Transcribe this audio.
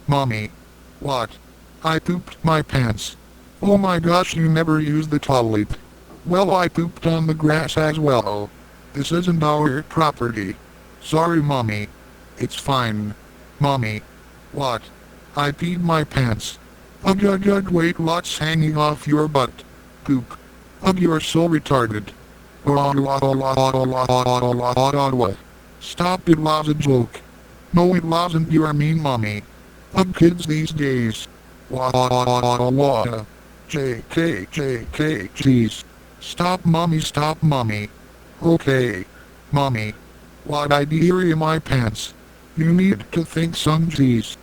Mommy. What? I pooped my pants. Oh my gosh, you never used the toilet. Well, I pooped on the grass as well. This isn't our property. Sorry, Mommy. It's fine. Mommy. What? I peed my pants. Ugh, ugh, ugh, wait, what's hanging off your butt? Poop. Ugh, you're so retarded. Stop, it was a joke. No, it wasn't, you're a mean mommy. Ugh, kids these days. JK, jeez. Stop, mommy, stop, mommy. Okay. Mommy. What I dear in my pants. You need to think some jeez.